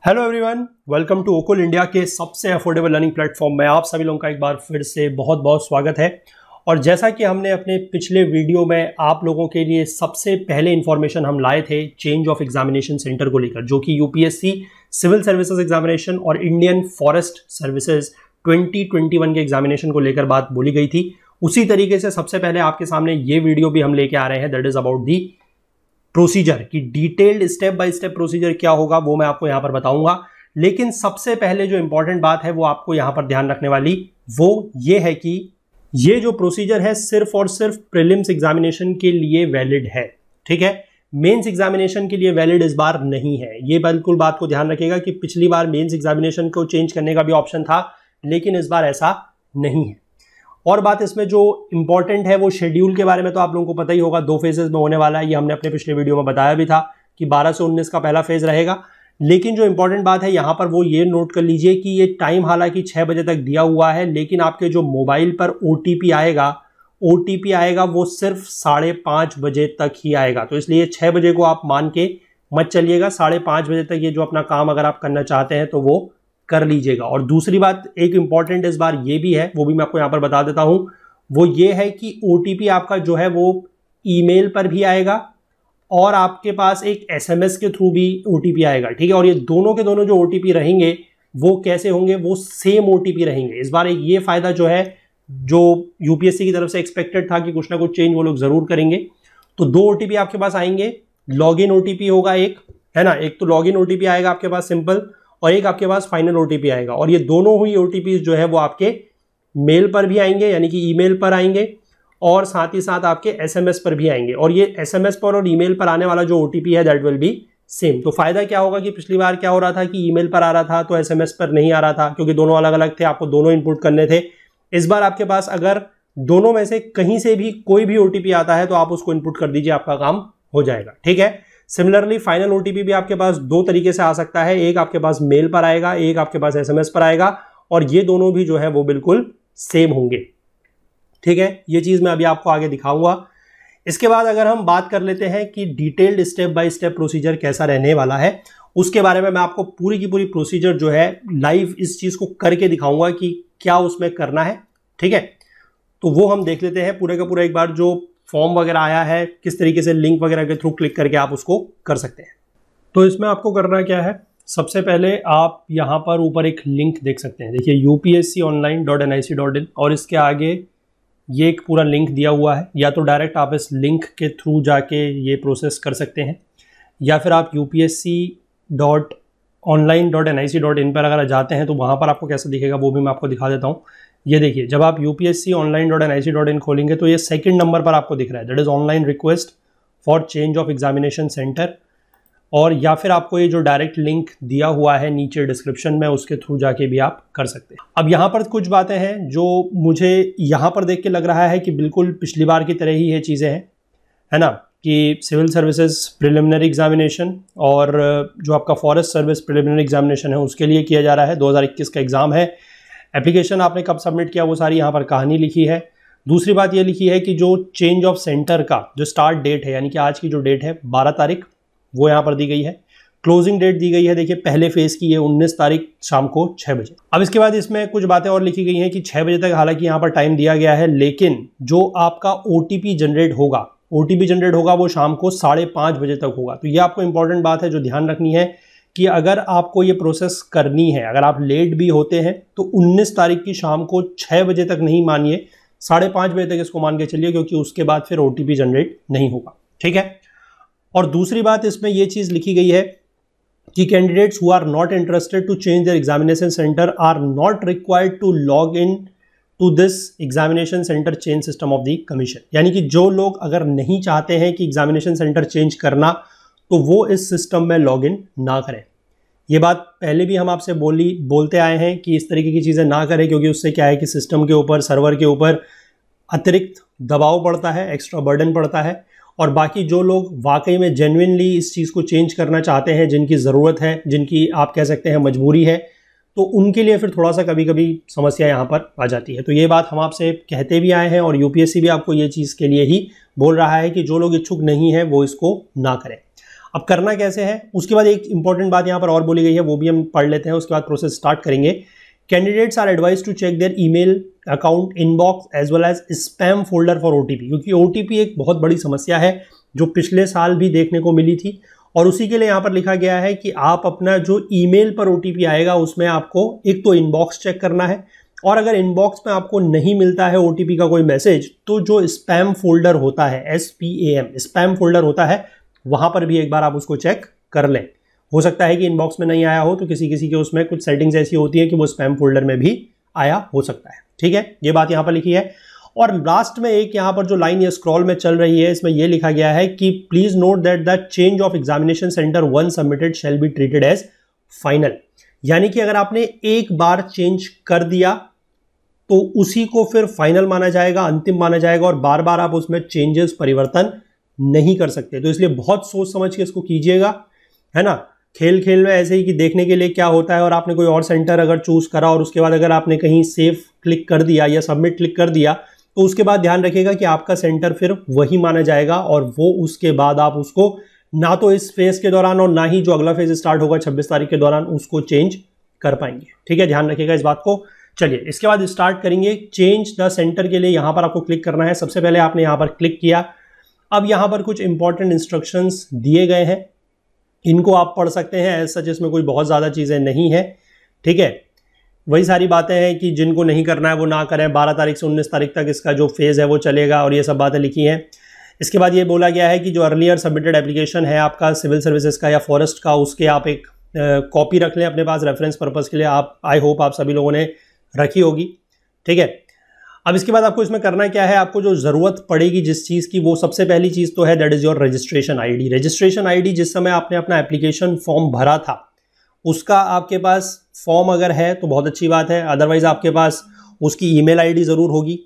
Hello everyone, welcome to Okul India के सबसे affordable learning platform में आप सभी लोगों का एक बार फिर से बहुत बहुत स्वागत है। और जैसा कि हमने अपने पिछले वीडियो में आप लोगों के लिए सबसे पहले इंफॉर्मेशन हम लाए थे चेंज ऑफ एग्जामिनेशन सेंटर को लेकर, जो कि यूपीएससी सिविल सर्विसेज एग्जामिनेशन और इंडियन फॉरेस्ट सर्विसेज 2021 के एग्जामिनेशन को लेकर बात बोली गई थी। उसी तरीके से सबसे पहले आपके सामने ये वीडियो भी हम लेके आ रहे हैं, that is about the procedure की detailed step by step procedure क्या होगा वो मैं आपको यहां पर बताऊंगा। लेकिन सबसे पहले जो इंपॉर्टेंट बात है वो आपको यहां पर ध्यान रखने वाली वो ये है कि ये जो प्रोसीजर है सिर्फ और सिर्फ प्रीलिम्स एग्जामिनेशन के लिए वैलिड है, ठीक है। मेंस एग्जामिनेशन के लिए वैलिड इस बार नहीं है। ये बिल्कुल बात को ध्यान रखिएगा कि पिछली बार मेंस एग्जामिनेशन को चेंज करने का भी ऑप्शन था, लेकिन इस बार ऐसा नहीं है। और बात इसमें जो इंपॉर्टेंट है वो शेड्यूल के बारे में तो आप लोगों को पता ही होगा, 2 फेजेस में होने वाला है। ये हमने अपने पिछले वीडियो में बताया भी था कि 12 से 19 का पहला फेज रहेगा। लेकिन जो इंपॉर्टेंट बात है यहाँ पर वो ये नोट कर लीजिए कि ये टाइम हालांकि 6 बजे तक दिया हुआ है, लेकिन आपके जो मोबाइल पर ओटीपी आएगा वो सिर्फ 5:30 बजे तक ही आएगा। तो इसलिए 6 बजे को आप मान के मत चलिएगा, 5:30 बजे तक ये जो अपना काम अगर आप करना चाहते हैं तो वो कर लीजिएगा। और दूसरी बात एक इंपॉर्टेंट इस बार ये भी है, वो भी मैं आपको यहां पर बता देता हूं, वो ये है कि ओटीपी आपका जो है वो ईमेल पर भी आएगा और आपके पास एक एसएमएस के थ्रू भी ओटीपी आएगा, ठीक है। और ये दोनों के दोनों जो ओटीपी रहेंगे वो कैसे होंगे, वो सेम ओटीपी रहेंगे। इस बार एक ये फायदा जो है, जो यूपीएससी की तरफ से एक्सपेक्टेड था कि कुछ ना कुछ चेंज वो लोग जरूर करेंगे। तो 2 ओटीपी आपके पास आएंगे, लॉगिन ओटीपी होगा एक, है ना, एक तो लॉगिन ओटीपी आएगा आपके पास सिंपल, और एक आपके पास फाइनल ओटीपी आएगा। और ये दोनों ही ओटीपी जो है वो आपके मेल पर भी आएंगे, यानी कि ईमेल पर आएंगे, और साथ ही साथ आपके एसएमएस पर भी आएंगे। और ये एसएमएस पर और ईमेल पर आने वाला जो ओटीपी है दैट विल बी सेम। तो फायदा क्या होगा कि पिछली बार क्या हो रहा था कि ईमेल पर आ रहा था तो एसएमएस पर नहीं आ रहा था, क्योंकि दोनों अलग अलग थे, आपको दोनों इनपुट करने थे। इस बार आपके पास अगर दोनों में से कहीं से भी कोई भी ओटीपी आता है तो आप उसको इनपुट कर दीजिए, आपका काम हो जाएगा, ठीक है। सिमिलरली फाइनल ओटीपी भी आपके पास 2 तरीके से आ सकता है, एक आपके पास मेल पर आएगा, एक आपके पास एसएमएस पर आएगा, और ये दोनों भी जो है वो बिल्कुल सेम होंगे, ठीक है। ये चीज मैं अभी आपको आगे दिखाऊंगा। इसके बाद अगर हम बात कर लेते हैं कि detailed step by step procedure कैसा रहने वाला है, उसके बारे में मैं आपको पूरी की पूरी प्रोसीजर जो है लाइव इस चीज को करके दिखाऊंगा कि क्या उसमें करना है, ठीक है। तो वो हम देख लेते हैं पूरे का पूरा एक बार। जो फॉर्म वगैरह आया है, किस तरीके से लिंक वगैरह के थ्रू क्लिक करके आप उसको कर सकते हैं। तो इसमें आपको करना क्या है, सबसे पहले आप यहाँ पर ऊपर एक लिंक देख सकते हैं, देखिए upsconline.nic.in, और इसके आगे ये एक पूरा लिंक दिया हुआ है। या तो डायरेक्ट आप इस लिंक के थ्रू जाके ये प्रोसेस कर सकते हैं, या फिर आप upsconline.nic.in पर अगर जाते हैं तो वहाँ पर आपको कैसा दिखेगा वो भी मैं आपको दिखा देता हूँ। ये देखिए, जब आप upsconline.nic.in खोलेंगे तो ये 2nd नंबर पर आपको दिख रहा है, that is online request for change of examination centre. और या फिर आपको ये जो डायरेक्ट लिंक दिया हुआ है नीचे डिस्क्रिप्शन में, उसके थ्रू जाके भी आप कर सकते हैं। अब यहाँ पर कुछ बातें हैं जो मुझे यहाँ पर देख के लग रहा है कि बिल्कुल पिछली बार की तरह ही ये चीज़ें हैं, है ना, कि सिविल सर्विसेज प्रिलिमिनरी एग्जामिनेशन और जो आपका फॉरेस्ट सर्विस प्रिलिमिनरी एग्जामिनेशन है उसके लिए किया जा रहा है। 2021 का एग्जाम है। एप्लीकेशन आपने कब सबमिट किया वो सारी यहाँ पर कहानी लिखी है। दूसरी बात ये लिखी है कि जो चेंज ऑफ सेंटर का जो स्टार्ट डेट है, यानी कि आज की जो डेट है 12 तारीख, वो यहाँ पर दी गई है। क्लोजिंग डेट दी गई है, देखिए पहले फेज की है 19 तारीख शाम को 6 बजे। अब इसके बाद इसमें कुछ बातें और लिखी गई हैं कि 6 बजे तक हालांकि यहाँ पर टाइम दिया गया है, लेकिन जो आपका ओटीपी जनरेट होगा वो शाम को 5:30 बजे तक होगा। तो ये आपको इंपॉर्टेंट बात है जो ध्यान रखनी है कि अगर आपको ये प्रोसेस करनी है, अगर आप लेट भी होते हैं तो 19 तारीख की शाम को 6 बजे तक नहीं मानिए, 5:30 बजे तक इसको मान के चलिए, क्योंकि उसके बाद फिर ओटीपी जनरेट नहीं होगा, ठीक है। और दूसरी बात इसमें ये चीज लिखी गई है कि candidates who are not interested to change their examination centre are not required to log in to this examination centre change system of the commission. यानी कि जो लोग अगर नहीं चाहते हैं कि एग्जामिनेशन सेंटर चेंज करना, तो वो इस सिस्टम में लॉग इन ना करें। ये बात पहले भी हम आपसे बोलते आए हैं कि इस तरीके की चीज़ें ना करें, क्योंकि उससे क्या है कि सिस्टम के ऊपर, सर्वर के ऊपर अतिरिक्त दबाव पड़ता है, एक्स्ट्रा बर्डन पड़ता है। और बाकी जो लोग वाकई में जेन्युइनली इस चीज़ को चेंज करना चाहते हैं, जिनकी ज़रूरत है, जिनकी आप कह सकते हैं मजबूरी है, तो उनके लिए फिर थोड़ा सा कभी कभी समस्या यहाँ पर आ जाती है। तो ये बात हम आपसे कहते भी आए हैं, और यूपीएससी भी आपको ये चीज़ के लिए ही बोल रहा है कि जो लोग इच्छुक नहीं हैं वो इसको ना करें। अब करना कैसे है, उसके बाद एक इंपॉर्टेंट बात यहाँ पर और बोली गई है, वो भी हम पढ़ लेते हैं, उसके बाद प्रोसेस स्टार्ट करेंगे। Candidates are advise to check their email account inbox as well as spam folder for OTP, क्योंकि ओटीपी एक बहुत बड़ी समस्या है जो पिछले साल भी देखने को मिली थी। और उसी के लिए यहाँ पर लिखा गया है कि आप अपना जो ईमेल पर ओटीपी आएगा उसमें आपको एक तो इनबॉक्स चेक करना है, और अगर इनबॉक्स में आपको नहीं मिलता है ओटीपी का कोई मैसेज, तो जो स्पैम फोल्डर होता है, SPAM स्पैम फोल्डर होता है, वहां पर भी एक बार आप उसको चेक कर लें। हो सकता है कि इनबॉक्स में नहीं आया हो, तो किसी किसी के उसमें कुछ सेटिंग्स ऐसी होती है कि वो स्पैम फोल्डर में भी आया हो सकता है। ठीक है, ये बात यहाँ पर लिखी है। और लास्ट में एक यहाँ पर जो लाइन ये स्क्रॉल में चल रही है, इसमें ये लिखा गया है कि please note that the change of examination centre once submitted shall be treated as final. यानी कि अगर आपने एक बार चेंज कर दिया तो उसी को फिर फाइनल माना जाएगा, अंतिम माना जाएगा, और बार बार आप उसमें चेंजेस परिवर्तन नहीं कर सकते। तो इसलिए बहुत सोच समझ के इसको कीजिएगा, है ना। खेल खेल में ऐसे ही कि देखने के लिए क्या होता है, और आपने कोई और सेंटर अगर चूज करा और उसके बाद अगर आपने कहीं सेव क्लिक कर दिया या सबमिट क्लिक कर दिया, तो उसके बाद ध्यान रखिएगा कि आपका सेंटर फिर वही माना जाएगा, और वो उसके बाद आप उसको ना तो इस फेज के दौरान और ना ही जो अगला फेज स्टार्ट होगा 26 तारीख के दौरान उसको चेंज कर पाएंगे। ठीक है, ध्यान रखिएगा इस बात को। चलिए इसके बाद स्टार्ट करेंगे। चेंज द सेंटर के लिए यहां पर आपको क्लिक करना है। सबसे पहले आपने यहां पर क्लिक किया। अब यहां पर कुछ इंपॉर्टेंट इंस्ट्रक्शंस दिए गए हैं, इनको आप पढ़ सकते हैं। ऐसा जिसमें कोई बहुत ज़्यादा चीज़ें नहीं है। ठीक है, वही सारी बातें हैं कि जिनको नहीं करना है वो ना करें। 12 तारीख से 19 तारीख तक इसका जो फेज़ है वो चलेगा, और ये सब बातें लिखी हैं। इसके बाद ये बोला गया है कि जो अर्लियर सबमिटेड एप्लीकेशन है आपका सिविल सर्विसेज का या फॉरेस्ट का, उसके आप एक कॉपी रख लें अपने पास रेफरेंस पर्पज़ के लिए। आप आई होप आप सभी लोगों ने रखी होगी। ठीक है, अब इसके बाद आपको इसमें करना क्या है, आपको जो ज़रूरत पड़ेगी जिस चीज़ की, वो सबसे पहली चीज़ तो है that is your registration ID. Registration ID जिस समय आपने अपना एप्लीकेशन फॉर्म भरा था उसका आपके पास फॉर्म अगर है तो बहुत अच्छी बात है, अदरवाइज आपके पास उसकी ईमेल आईडी ज़रूर होगी,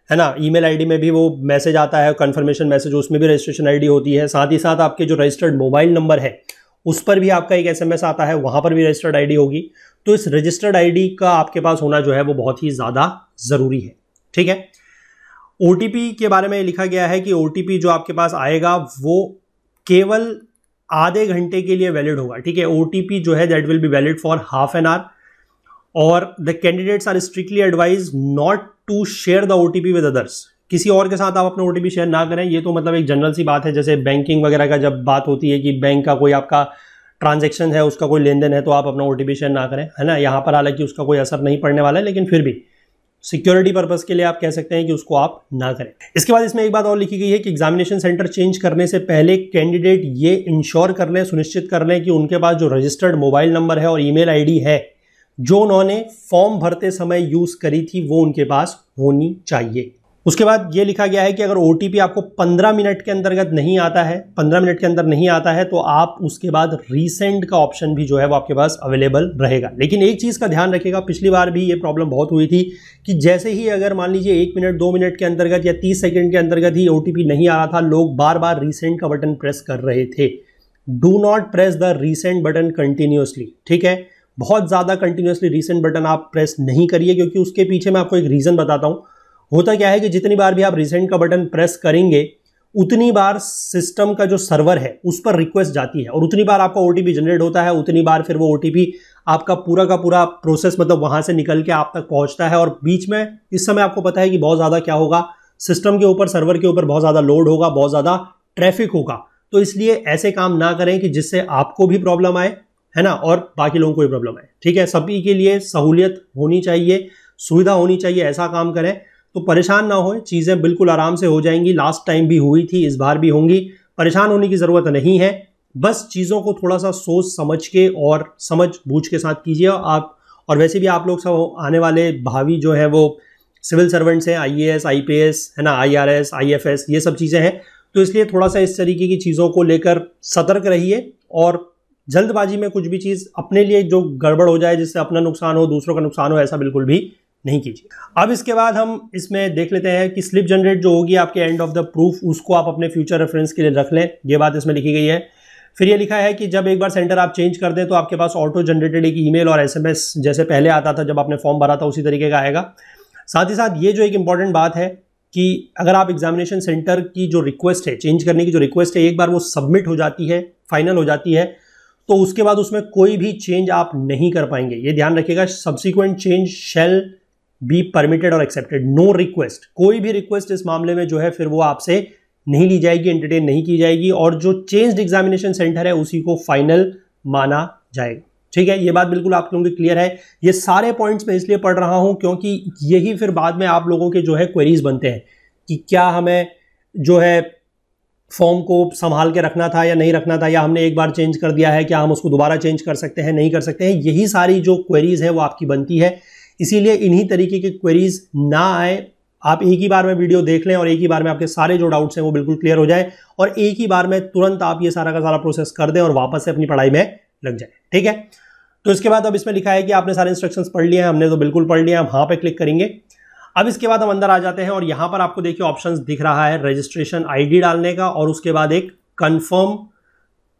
है ना। ईमेल आईडी में भी वो मैसेज आता है, कन्फर्मेशन मैसेज, उसमें भी रजिस्ट्रेशन आईडी होती है। साथ ही साथ आपके जो रजिस्टर्ड मोबाइल नंबर है उस पर भी आपका एक SMS आता है, वहाँ पर भी रजिस्टर्ड आईडी होगी। तो इस रजिस्टर्ड आईडी का आपके पास होना जो है वो बहुत ही ज़्यादा ज़रूरी है। ठीक है, OTP के बारे में लिखा गया है कि OTP जो आपके पास आएगा वो केवल आधे घंटे के लिए वैलिड होगा। ठीक है, OTP जो है that will be valid for half an hour, और the candidates are strictly advised not to share the OTP with others. किसी और के साथ आप अपना OTP शेयर ना करें। ये तो मतलब एक जनरल सी बात है, जैसे बैंकिंग वगैरह का जब बात होती है कि बैंक का कोई आपका ट्रांजैक्शन है, उसका कोई लेन देन है, तो आप अपना OTP शेयर ना करें, है ना। यहाँ पर हालांकि उसका कोई असर नहीं पड़ने वाला है, लेकिन फिर भी सिक्योरिटी पर्पस के लिए आप कह सकते हैं कि उसको आप ना करें। इसके बाद इसमें एक बात और लिखी गई है कि एग्जामिनेशन सेंटर चेंज करने से पहले कैंडिडेट ये इंश्योर कर लें, सुनिश्चित कर लें कि उनके पास जो रजिस्टर्ड मोबाइल नंबर है और ईमेल आईडी है जो उन्होंने फॉर्म भरते समय यूज करी थी वो उनके पास होनी चाहिए। उसके बाद ये लिखा गया है कि अगर OTP आपको 15 मिनट के अंतर्गत नहीं आता है, 15 मिनट के अंदर नहीं आता है, तो आप उसके बाद रीसेंड का ऑप्शन भी जो है वो आपके पास अवेलेबल रहेगा। लेकिन एक चीज़ का ध्यान रखिएगा, पिछली बार भी ये प्रॉब्लम बहुत हुई थी कि जैसे ही अगर मान लीजिए 1 मिनट 2 मिनट के अंतर्गत या 30 सेकंड के अंतर्गत ही OTP नहीं आ रहा था, लोग बार बार रीसेंड का बटन प्रेस कर रहे थे। Do not press the resend button continuously. ठीक है, बहुत ज़्यादा कंटिन्यूसली रीसेंड बटन आप प्रेस नहीं करिए, क्योंकि उसके पीछे मैं आपको एक रीज़न बताता हूँ। होता क्या है कि जितनी बार भी आप रीसेंड का बटन प्रेस करेंगे उतनी बार सिस्टम का जो सर्वर है उस पर रिक्वेस्ट जाती है, और उतनी बार आपका OTP जनरेट होता है, उतनी बार फिर वो OTP आपका पूरा का पूरा प्रोसेस मतलब वहां से निकल के आप तक पहुंचता है। और बीच में इस समय आपको पता है कि बहुत ज़्यादा क्या होगा, सिस्टम के ऊपर, सर्वर के ऊपर बहुत ज़्यादा लोड होगा, बहुत ज़्यादा ट्रैफिक होगा। तो इसलिए ऐसे काम ना करें कि जिससे आपको भी प्रॉब्लम आए, है ना, और बाकी लोगों को भी प्रॉब्लम आए। ठीक है, सभी के लिए सहूलियत होनी चाहिए, सुविधा होनी चाहिए, ऐसा काम करें तो परेशान ना हो, चीज़ें बिल्कुल आराम से हो जाएंगी। लास्ट टाइम भी हुई थी, इस बार भी होंगी, परेशान होने की ज़रूरत नहीं है। बस चीज़ों को थोड़ा सा सोच समझ के और समझ बूझ के साथ कीजिए आप। और वैसे भी आप लोग सब आने वाले भावी जो है वो सिविल सर्वेंट्स हैं, IAS IPS, है ना, IRS IFS, ये सब चीज़ें हैं। तो इसलिए थोड़ा सा इस तरीके की चीज़ों को लेकर सतर्क रहिए, और जल्दबाजी में कुछ भी चीज़ अपने लिए जो गड़बड़ हो जाए, जिससे अपना नुकसान हो, दूसरों का नुकसान हो, ऐसा बिल्कुल भी नहीं कीजिए। अब इसके बाद हम इसमें देख लेते हैं कि स्लिप जनरेट जो होगी आपके एंड ऑफ द प्रूफ, उसको आप अपने फ्यूचर रेफरेंस के लिए रख लें। ये बात इसमें लिखी गई है। फिर ये लिखा है कि जब एक बार सेंटर आप चेंज कर दें तो आपके पास ऑटो जनरेटेड एक ईमेल और SMS जैसे पहले आता था जब आपने फॉर्म भरा था उसी तरीके का आएगा। साथ ही साथ ये जो एक इंपॉर्टेंट बात है कि अगर आप एग्जामिनेशन सेंटर की जो रिक्वेस्ट है, चेंज करने की जो रिक्वेस्ट है, एक बार वो सबमिट हो जाती है, फाइनल हो जाती है, तो उसके बाद उसमें कोई भी चेंज आप नहीं कर पाएंगे। ये ध्यान रखिएगा, subsequent change shall be permitted और एक्सेप्टेड, नो रिक्वेस्ट, कोई भी रिक्वेस्ट इस मामले में जो है फिर वो आपसे नहीं ली जाएगी, एंटरटेन नहीं की जाएगी, और जो चेंज्ड एग्जामिनेशन सेंटर है उसी को फाइनल माना जाएगा। ठीक है, ये बात बिल्कुल आप लोगों की क्लियर है। ये सारे पॉइंट्स मैं इसलिए पढ़ रहा हूं क्योंकि यही फिर बाद में आप लोगों के जो है क्वेरीज बनते हैं कि क्या हमें जो है फॉर्म को संभाल के रखना था या नहीं रखना था, या हमने एक बार चेंज कर दिया है, क्या हम उसको दोबारा चेंज कर सकते हैं, नहीं कर सकते हैं। यही सारी जो क्वेरीज है वो आपकी बनती है, इसीलिए इन्हीं तरीके की क्वेरीज ना आए, आप एक ही बार में वीडियो देख लें और एक ही बार में आपके सारे जो डाउट्स हैं वो बिल्कुल क्लियर हो जाए, और एक ही बार में तुरंत आप ये सारा का सारा प्रोसेस कर दें और वापस से अपनी पढ़ाई में लग जाए। ठीक है, तो इसके बाद अब इसमें लिखा है कि आपने सारे इंस्ट्रक्शंस पढ़ लिए हैं, हमने तो बिल्कुल पढ़ लिया, हम हाँ पे क्लिक करेंगे। अब इसके बाद हम अंदर आ जाते हैं और यहां पर आपको देखिए ऑप्शंस दिख रहा है रजिस्ट्रेशन आईडी डालने का, और उसके बाद एक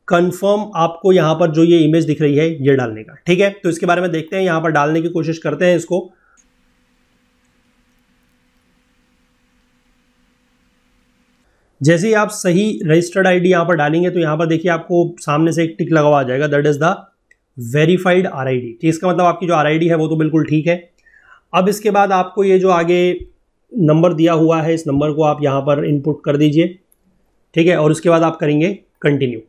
कंफर्म आपको यहां पर जो ये इमेज दिख रही है ये डालने का। ठीक है, तो इसके बारे में देखते हैं, यहां पर डालने की कोशिश करते हैं इसको। जैसे ही आप सही रजिस्टर्ड आईडी यहां पर डालेंगे तो यहां पर देखिए आपको सामने से एक टिक लगा हुआ आ जाएगा, that is the verified RID. ठीक, इसका मतलब आपकी जो आरआईडी है वो तो बिल्कुल ठीक है। अब इसके बाद आपको ये जो आगे नंबर दिया हुआ है, इस नंबर को आप यहां पर इनपुट कर दीजिए। ठीक है, और उसके बाद आप करेंगे कंटिन्यू।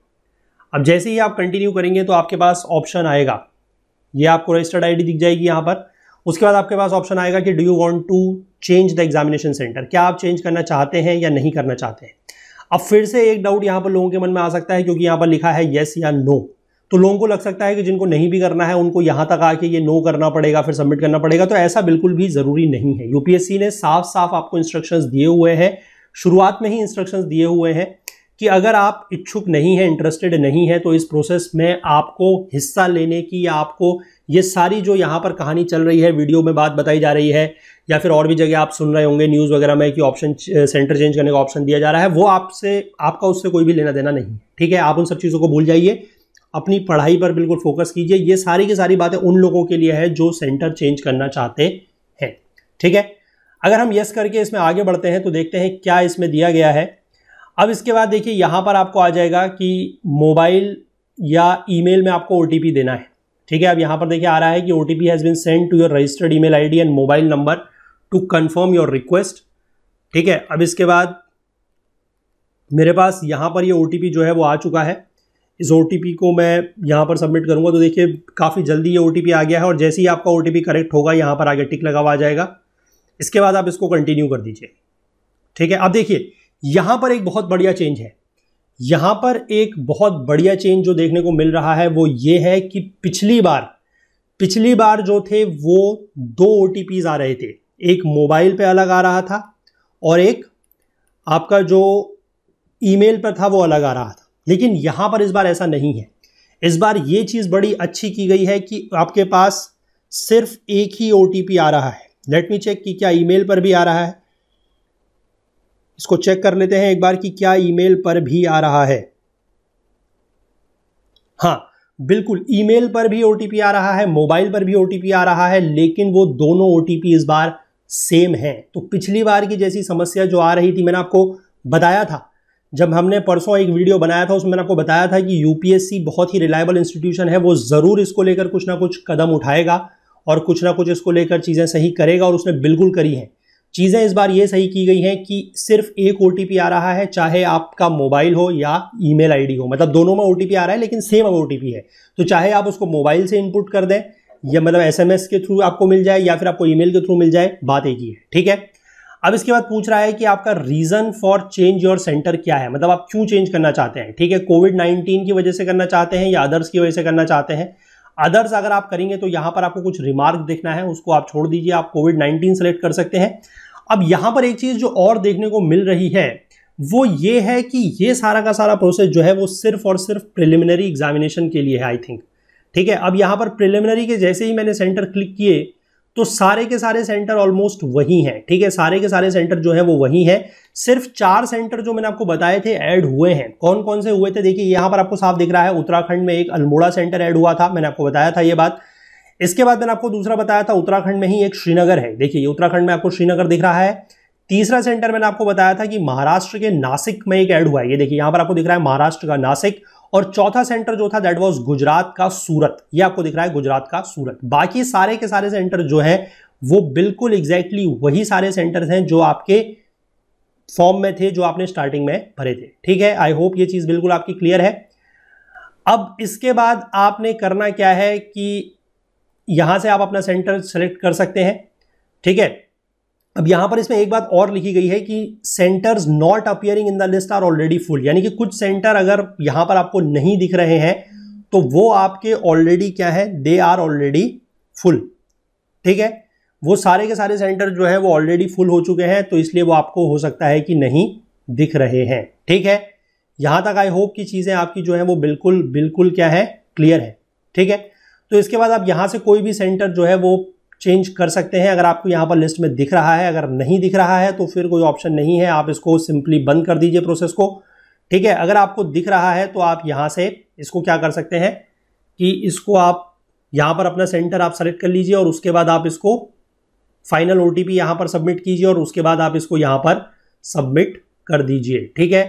अब जैसे ही आप कंटिन्यू करेंगे तो आपके पास ऑप्शन आएगा, ये आपको रजिस्टर्ड आईडी दिख जाएगी यहां पर। उसके बाद आपके पास ऑप्शन आएगा कि do you want to change the examination centre, क्या आप चेंज करना चाहते हैं या नहीं करना चाहते हैं। अब फिर से एक डाउट यहां पर लोगों के मन में आ सकता है, क्योंकि यहां पर लिखा है येस या नो, तो लोगों को लग सकता है कि जिनको नहीं भी करना है उनको यहां तक आके ये नो करना पड़ेगा, फिर सबमिट करना पड़ेगा। तो ऐसा बिल्कुल भी जरूरी नहीं है। यूपीएससी ने साफ साफ आपको इंस्ट्रक्शंस दिए हुए हैं, शुरुआत में ही इंस्ट्रक्शंस दिए हुए हैं कि अगर आप इच्छुक नहीं है, इंटरेस्टेड नहीं है, तो इस प्रोसेस में आपको हिस्सा लेने की, या आपको ये सारी जो यहाँ पर कहानी चल रही है, वीडियो में बात बताई जा रही है, या फिर और भी जगह आप सुन रहे होंगे न्यूज़ वगैरह में कि ऑप्शन सेंटर चेंज करने का ऑप्शन दिया जा रहा है, वो आपका उससे कोई भी लेना देना नहीं है। ठीक है, आप उन सब चीज़ों को भूल जाइए, अपनी पढ़ाई पर बिल्कुल फोकस कीजिए। ये सारी की सारी बातें उन लोगों के लिए है जो सेंटर चेंज करना चाहते हैं। ठीक है, अगर हम यस करके इसमें आगे बढ़ते हैं तो देखते हैं क्या इसमें दिया गया है। अब इसके बाद देखिए यहाँ पर आपको आ जाएगा कि मोबाइल या ईमेल में आपको ओटीपी देना है। ठीक है, अब यहाँ पर देखिए आ रहा है कि OTP has been send to your registered email ID and mobile number to confirm your request. ठीक है, अब इसके बाद मेरे पास यहाँ पर ये ओटीपी जो है वो आ चुका है। इस ओटीपी को मैं यहाँ पर सबमिट करूँगा तो देखिए काफ़ी जल्दी ये ओटीपी आ गया है, और जैसे ही आपका ओटीपी करेक्ट होगा यहाँ पर आगे टिक लगा हुआ आ जाएगा। इसके बाद आप इसको कंटिन्यू कर दीजिए। ठीक है, अब देखिए यहाँ पर एक बहुत बढ़िया चेंज है। यहाँ पर एक बहुत बढ़िया चेंज जो देखने को मिल रहा है वो ये है कि पिछली बार जो थे वो 2 ओटीपीज आ रहे थे, एक मोबाइल पे अलग आ रहा था और एक आपका जो ईमेल पर था वो अलग आ रहा था। लेकिन यहाँ पर इस बार ऐसा नहीं है। इस बार ये चीज़ बड़ी अच्छी की गई है कि आपके पास सिर्फ एक ही ओटीपी आ रहा है। लेट मी चेक कि क्या ईमेल पर भी आ रहा है। इसको चेक कर लेते हैं एक बार कि क्या ईमेल पर भी आ रहा है। हाँ, बिल्कुल ईमेल पर भी ओटीपी आ रहा है, मोबाइल पर भी ओटीपी आ रहा है, लेकिन वो दोनों ओटीपी इस बार सेम है। तो पिछली बार की जैसी समस्या जो आ रही थी, मैंने आपको बताया था जब हमने परसों एक वीडियो बनाया था, उसमें मैंने आपको बताया था कि यूपीएससी बहुत ही रिलायबल इंस्टीट्यूशन है, वो ज़रूर इसको लेकर कुछ ना कुछ कदम उठाएगा और कुछ ना कुछ इसको लेकर चीज़ें सही करेगा, और उसने बिल्कुल करी हैं। चीज़ें इस बार ये सही की गई हैं कि सिर्फ एक ओटीपी आ रहा है, चाहे आपका मोबाइल हो या ईमेल आईडी हो, मतलब दोनों में ओटीपी आ रहा है लेकिन सेम ओटीपी है। तो चाहे आप उसको मोबाइल से इनपुट कर दें, या मतलब एसएमएस के थ्रू आपको मिल जाए, या फिर आपको ईमेल के थ्रू मिल जाए, बात एक ही है। ठीक है, अब इसके बाद पूछ रहा है कि आपका reason for change your centre क्या है, मतलब आप क्यों चेंज करना चाहते हैं। ठीक है, कोविड-19 की वजह से करना चाहते हैं या अदर्स की वजह से करना चाहते हैं। अदर्स अगर आप करेंगे तो यहाँ पर आपको कुछ रिमार्क देखना है, उसको आप छोड़ दीजिए, आप कोविड-19 सेलेक्ट कर सकते हैं। अब यहाँ पर एक चीज़ जो और देखने को मिल रही है वो ये है कि ये सारा का सारा प्रोसेस जो है वो सिर्फ और सिर्फ प्रिलिमिनरी एग्जामिनेशन के लिए है, आई थिंक। ठीक है, अब यहाँ पर प्रिलिमिनरी के जैसे ही मैंने सेंटर क्लिक किए तो सारे के सारे सेंटर ऑलमोस्ट वही हैं। ठीक है, सारे के सारे सेंटर जो है वो वही है। सिर्फ 4 सेंटर जो मैंने आपको बताए थे ऐड हुए हैं। कौन कौन से हुए थे देखिए, यहाँ पर आपको साफ दिख रहा है, उत्तराखंड में एक अल्मोड़ा सेंटर ऐड हुआ था, मैंने आपको बताया था ये बात। इसके बाद मैंने आपको दूसरा बताया था उत्तराखंड में ही एक श्रीनगर है। देखिए, उत्तराखंड में आपको श्रीनगर दिख रहा है। तीसरा सेंटर मैंने आपको बताया था कि महाराष्ट्र के नासिक में एक ऐड हुआ है, ये देखिए यहां पर आपको दिख रहा है महाराष्ट्र का नासिक। और चौथा सेंटर जो था दैट वाज गुजरात का सूरत, ये आपको दिख रहा है गुजरात का सूरत। बाकी सारे के सारे सेंटर जो है वो बिल्कुल एग्जैक्टली वही सारे सेंटर्स हैं जो आपके फॉर्म में थे, जो आपने स्टार्टिंग में भरे थे। ठीक है, आई होप ये चीज बिल्कुल आपकी क्लियर है। अब इसके बाद आपने करना क्या है कि यहां से आप अपना सेंटर सेलेक्ट कर सकते हैं। ठीक है, अब यहां पर इसमें एक बात और लिखी गई है कि centres not appearing in the list are already full, यानी कि कुछ सेंटर अगर यहां पर आपको नहीं दिख रहे हैं तो वो आपके ऑलरेडी क्या है, दे आर ऑलरेडी फुल। ठीक है, वो सारे के सारे सेंटर जो है वो ऑलरेडी फुल हो चुके हैं, तो इसलिए वो आपको हो सकता है कि नहीं दिख रहे हैं। ठीक है, यहां तक आई होप की चीजें आपकी जो है वो बिल्कुल बिल्कुल क्या है, क्लियर है। ठीक है, तो इसके बाद आप यहां से कोई भी सेंटर जो है वो चेंज कर सकते हैं अगर आपको यहां पर लिस्ट में दिख रहा है। अगर नहीं दिख रहा है तो फिर कोई ऑप्शन नहीं है, आप इसको सिंपली बंद कर दीजिए प्रोसेस को। ठीक है, अगर आपको दिख रहा है तो आप यहां से इसको क्या कर सकते हैं कि इसको आप यहां पर अपना सेंटर आप सेलेक्ट कर लीजिए और उसके बाद आप इसको फाइनल ओटीपी यहां पर सबमिट कीजिए और उसके बाद आप इसको यहां पर सबमिट कर दीजिए। ठीक है,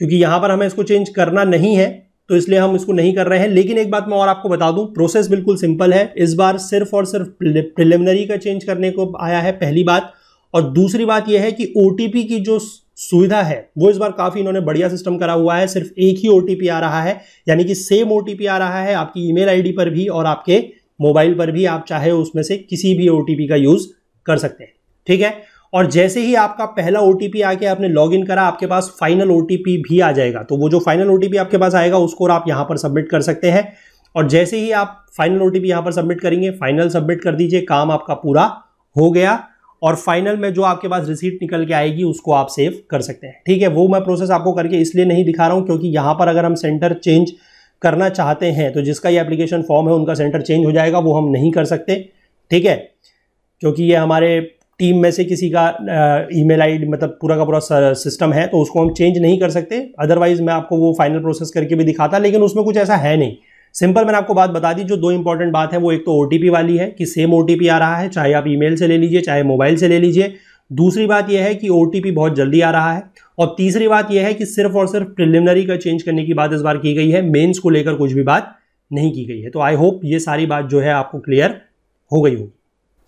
क्योंकि यहां पर हमें इसको चेंज करना नहीं है तो इसलिए हम इसको नहीं कर रहे हैं। लेकिन एक बात मैं और आपको बता दूं, प्रोसेस बिल्कुल सिंपल है। इस बार सिर्फ और सिर्फ प्रिलिमिनरी का चेंज करने को आया है, पहली बात। और दूसरी बात यह है कि ओटीपी की जो सुविधा है वो इस बार काफी इन्होंने बढ़िया सिस्टम करा हुआ है। सिर्फ एक ही ओटीपी आ रहा है, यानी कि सेम ओटीपी आ रहा है आपकी ईमेल आईडी पर भी और आपके मोबाइल पर भी। आप चाहे उसमें से किसी भी ओटीपी का यूज कर सकते हैं। ठीक है, और जैसे ही आपका पहला ओटीपी आके आपने लॉगिन करा, आपके पास फाइनल ओटीपी भी आ जाएगा। तो वो जो फाइनल ओटीपी आपके पास आएगा उसको आप यहां पर सबमिट कर सकते हैं। और जैसे ही आप फाइनल ओटीपी यहां पर सबमिट करेंगे, फाइनल सबमिट कर दीजिए, काम आपका पूरा हो गया। और फाइनल में जो आपके पास रिसीट निकल के आएगी उसको आप सेव कर सकते हैं। ठीक है, वो मैं प्रोसेस आपको करके इसलिए नहीं दिखा रहा हूं क्योंकि यहां पर अगर हम सेंटर चेंज करना चाहते हैं तो जिसका ये एप्लीकेशन फॉर्म है उनका सेंटर चेंज हो जाएगा, वो हम नहीं कर सकते। ठीक है, क्योंकि ये हमारे टीम में से किसी का ईमेल आईडी मतलब पूरा का पूरा सिस्टम है, तो उसको हम चेंज नहीं कर सकते। अदरवाइज मैं आपको वो फाइनल प्रोसेस करके भी दिखाता, लेकिन उसमें कुछ ऐसा है नहीं। सिंपल मैंने आपको बात बता दी। जो दो इंपॉर्टेंट बात है वो एक तो ओटीपी वाली है कि सेम ओटीपी आ रहा है, चाहे आप ईमेल से ले लीजिए चाहे मोबाइल से ले लीजिए। दूसरी बात यह है कि ओटीपी बहुत जल्दी आ रहा है। और तीसरी बात यह है कि सिर्फ और सिर्फ प्रिलिमिनरी का चेंज करने की बात इस बार की गई है, मेंस को लेकर कुछ भी बात नहीं की गई है। तो आई होप ये सारी बात जो है आपको क्लियर हो गई होगी।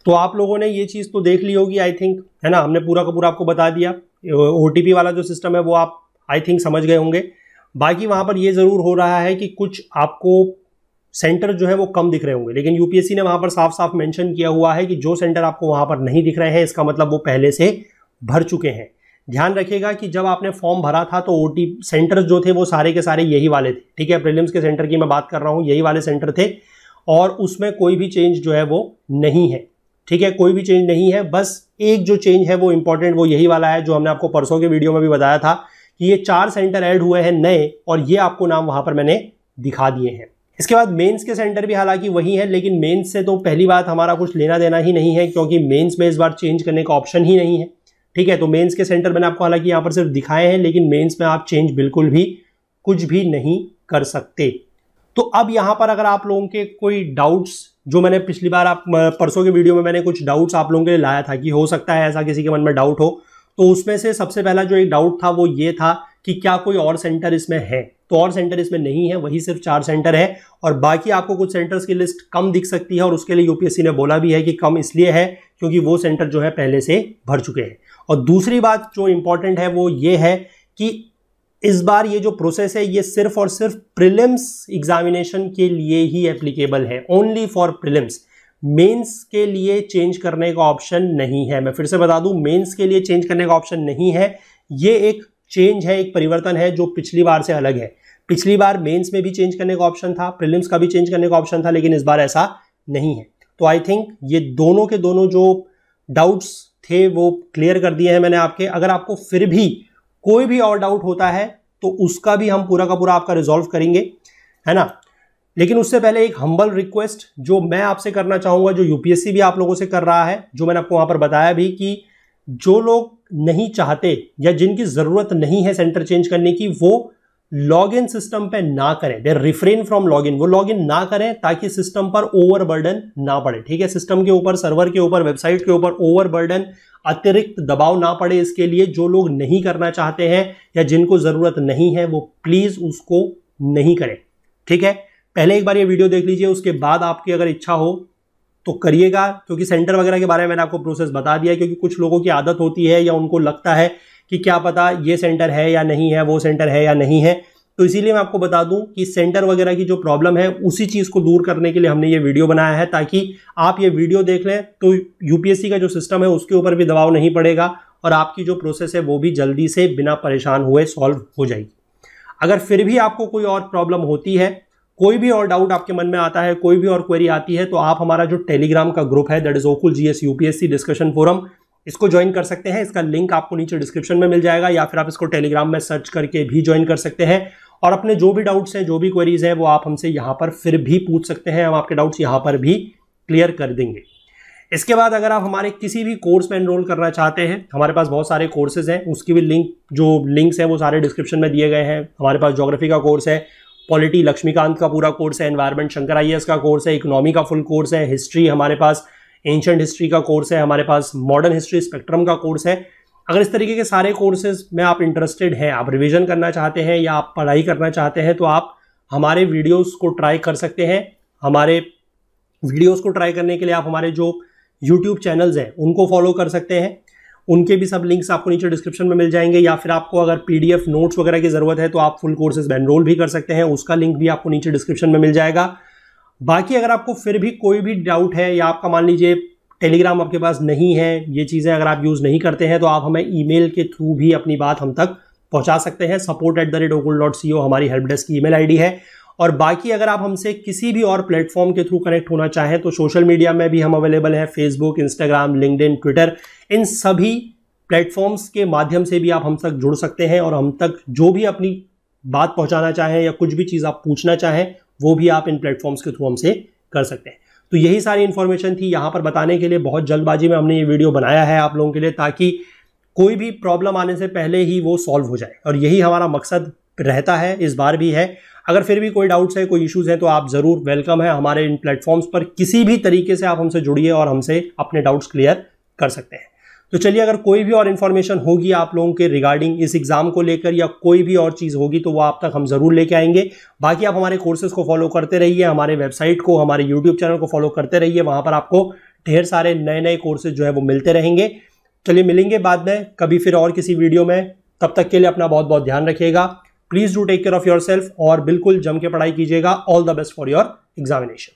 तो आप लोगों ने ये चीज़ तो देख ली होगी आई थिंक, है ना। हमने पूरा का पूरा आपको बता दिया। ओटीपी वाला जो सिस्टम है वो आप आई थिंक समझ गए होंगे। बाकी वहाँ पर ये ज़रूर हो रहा है कि कुछ आपको सेंटर जो है वो कम दिख रहे होंगे, लेकिन यूपीएससी ने वहाँ पर साफ साफ मेंशन किया हुआ है कि जो सेंटर आपको वहाँ पर नहीं दिख रहे हैं इसका मतलब वो पहले से भर चुके हैं। ध्यान रखिएगा कि जब आपने फॉर्म भरा था तो ओटीपी सेंटर्स जो थे वो सारे के सारे यही वाले थे। ठीक है, प्रीलिम्स के सेंटर की मैं बात कर रहा हूँ, यही वाले सेंटर थे और उसमें कोई भी चेंज जो है वो नहीं है। ठीक है, कोई भी चेंज नहीं है। बस एक जो चेंज है वो इंपॉर्टेंट वो यही वाला है जो हमने आपको परसों के वीडियो में भी बताया था कि ये 4 सेंटर ऐड हुए हैं नए और ये आपको नाम वहां पर मैंने दिखा दिए हैं। इसके बाद मेंस के सेंटर भी हालांकि वही है, लेकिन मेंस से तो पहली बात हमारा कुछ लेना देना ही नहीं है क्योंकि मेंस में इस बार चेंज करने का ऑप्शन ही नहीं है। ठीक है, तो मेंस के सेंटर मैंने आपको हालांकि यहाँ पर सिर्फ दिखाए हैं, लेकिन मेंस में आप चेंज बिल्कुल भी कुछ भी नहीं कर सकते। तो अब यहाँ पर अगर आप लोगों के कोई डाउट्स, जो मैंने पिछली बार आप परसों के वीडियो में मैंने कुछ डाउट्स आप लोगों के लिए लाया था कि हो सकता है ऐसा किसी के मन में डाउट हो, तो उसमें से सबसे पहला जो एक डाउट था वो ये था कि क्या कोई और सेंटर इसमें है। तो और सेंटर इसमें नहीं है, वही सिर्फ 4 सेंटर है और बाकी आपको कुछ सेंटर्स की लिस्ट कम दिख सकती है और उसके लिए यूपीएससी ने बोला भी है कि कम इसलिए है क्योंकि वो सेंटर जो है पहले से भर चुके हैं। और दूसरी बात जो इंपॉर्टेंट है वो ये है कि इस बार ये जो प्रोसेस है ये सिर्फ और सिर्फ प्रीलिम्स एग्जामिनेशन के लिए ही एप्लीकेबल है, ओनली फॉर प्रीलिम्स। मेंस के लिए चेंज करने का ऑप्शन नहीं है। मैं फिर से बता दूं, मेंस के लिए चेंज करने का ऑप्शन नहीं है। ये एक चेंज है, एक परिवर्तन है जो पिछली बार से अलग है। पिछली बार मेंस में भी चेंज करने का ऑप्शन था, प्रीलिम्स का भी चेंज करने का ऑप्शन था, लेकिन इस बार ऐसा नहीं है। तो आई थिंक ये दोनों के दोनों जो डाउट्स थे वो क्लियर कर दिए हैं मैंने आपके। अगर आपको फिर भी कोई भी और डाउट होता है तो उसका भी हम पूरा का पूरा आपका रिजॉल्व करेंगे, है ना। लेकिन उससे पहले एक हम्बल रिक्वेस्ट जो मैं आपसे करना चाहूंगा, जो यूपीएससी भी आप लोगों से कर रहा है, जो मैंने आपको वहां पर बताया भी कि जो लोग नहीं चाहते या जिनकी जरूरत नहीं है सेंटर चेंज करने की, वो लॉगिन सिस्टम पे ना करें, दे रिफ्रेन फ्रॉम लॉगिन, वो लॉगिन ना करें ताकि सिस्टम पर ओवरबर्डन ना पड़े। ठीक है, सिस्टम के ऊपर, सर्वर के ऊपर, वेबसाइट के ऊपर ओवरबर्डन, अतिरिक्त दबाव ना पड़े। इसके लिए जो लोग नहीं करना चाहते हैं या जिनको जरूरत नहीं है वो प्लीज उसको नहीं करें। ठीक है, पहले एक बार ये वीडियो देख लीजिए, उसके बाद आपकी अगर इच्छा हो तो करिएगा, क्योंकि सेंटर वगैरह के बारे में मैंने आपको प्रोसेस बता दिया है। क्योंकि कुछ लोगों की आदत होती है या उनको लगता है कि क्या पता ये सेंटर है या नहीं है, वो सेंटर है या नहीं है, तो इसीलिए मैं आपको बता दूं कि सेंटर वगैरह की जो प्रॉब्लम है उसी चीज को दूर करने के लिए हमने ये वीडियो बनाया है, ताकि आप ये वीडियो देख लें तो यूपीएससी का जो सिस्टम है उसके ऊपर भी दबाव नहीं पड़ेगा और आपकी जो प्रोसेस है वो भी जल्दी से बिना परेशान हुए सॉल्व हो जाएगी। अगर फिर भी आपको कोई और प्रॉब्लम होती है, कोई भी और डाउट आपके मन में आता है, कोई भी और क्वेरी आती है, तो आप हमारा जो टेलीग्राम का ग्रुप है that is Okul GS UPSC discussion forum, इसको ज्वाइन कर सकते हैं। इसका लिंक आपको नीचे डिस्क्रिप्शन में मिल जाएगा या फिर आप इसको टेलीग्राम में सर्च करके भी ज्वाइन कर सकते हैं और अपने जो भी डाउट्स हैं, जो भी क्वेरीज हैं, वो आप हमसे यहाँ पर फिर भी पूछ सकते हैं। हम आपके डाउट्स यहाँ पर भी क्लियर कर देंगे। इसके बाद अगर आप हमारे किसी भी कोर्स में एनरोल करना चाहते हैं, हमारे पास बहुत सारे कोर्सेज हैं, उसकी भी लिंक्स हैं वो सारे डिस्क्रिप्शन में दिए गए हैं। हमारे पास ज्योग्राफी का कोर्स है, पॉलिटी लक्ष्मीकांत का पूरा कोर्स है, एनवायरमेंट शंकर आईएएस का कोर्स है, इकोनॉमी का फुल कोर्स है, हिस्ट्री हमारे पास एंशिएंट हिस्ट्री का कोर्स है, हमारे पास मॉडर्न हिस्ट्री स्पेक्ट्रम का कोर्स है। अगर इस तरीके के सारे कोर्सेज में आप इंटरेस्टेड हैं, आप रिवीजन करना चाहते हैं या आप पढ़ाई करना चाहते हैं, तो आप हमारे वीडियोस को ट्राई कर सकते हैं। हमारे वीडियोस को ट्राई करने के लिए आप हमारे जो यूट्यूब चैनल्स हैं उनको फॉलो कर सकते हैं। उनके भी सब लिंक्स आपको नीचे डिस्क्रिप्शन में मिल जाएंगे, या फिर आपको अगर पीडीएफ नोट्स वगैरह की जरूरत है तो आप फुल कोर्सेज में एनरोल भी कर सकते हैं, उसका लिंक भी आपको नीचे डिस्क्रिप्शन में मिल जाएगा। बाकी अगर आपको फिर भी कोई भी डाउट है या आपका मान लीजिए टेलीग्राम आपके पास नहीं है, ये चीज़ें अगर आप यूज़ नहीं करते हैं, तो आप हमें ईमेल के थ्रू भी अपनी बात हम तक पहुंचा सकते हैं। support@okul.co हमारी हेल्प डेस्क की ईमेल आईडी है। और बाकी अगर आप हमसे किसी भी और प्लेटफॉर्म के थ्रू कनेक्ट होना चाहें तो सोशल मीडिया में भी हम अवेलेबल हैं, फेसबुक, इंस्टाग्राम, लिंक्डइन, ट्विटर, इन सभी प्लेटफॉर्म्स के माध्यम से भी आप हम तक जुड़ सकते हैं और हम तक जो भी अपनी बात पहुंचाना चाहें या कुछ भी चीज़ आप पूछना चाहें वो भी आप इन प्लेटफॉर्म्स के थ्रू हमसे कर सकते हैं। तो यही सारी इन्फॉर्मेशन थी यहाँ पर बताने के लिए। बहुत जल्दबाजी में हमने ये वीडियो बनाया है आप लोगों के लिए, ताकि कोई भी प्रॉब्लम आने से पहले ही वो सॉल्व हो जाए, और यही हमारा मकसद रहता है, इस बार भी है। अगर फिर भी कोई डाउट्स है, कोई इश्यूज है, तो आप ज़रूर वेलकम है हमारे इन प्लेटफॉर्म्स पर। किसी भी तरीके से आप हमसे जुड़िए और हमसे अपने डाउट्स क्लियर कर सकते हैं। तो चलिए, अगर कोई भी और इन्फॉर्मेशन होगी आप लोगों के रिगार्डिंग इस एग्जाम को लेकर या कोई भी और चीज़ होगी तो वो आप तक हम ज़रूर लेके आएंगे। बाकी आप हमारे कोर्सेज को फॉलो करते रहिए, हमारे वेबसाइट को, हमारे यूट्यूब चैनल को फॉलो करते रहिए। वहाँ पर आपको ढेर सारे नए नए कोर्सेज जो है वो मिलते रहेंगे। चलिए, मिलेंगे बाद में कभी फिर और किसी वीडियो में। तब तक के लिए अपना बहुत बहुत ध्यान रखिएगा। Please do take care of yourself और बिल्कुल जम के पढ़ाई कीजिएगा। All the best for your examination.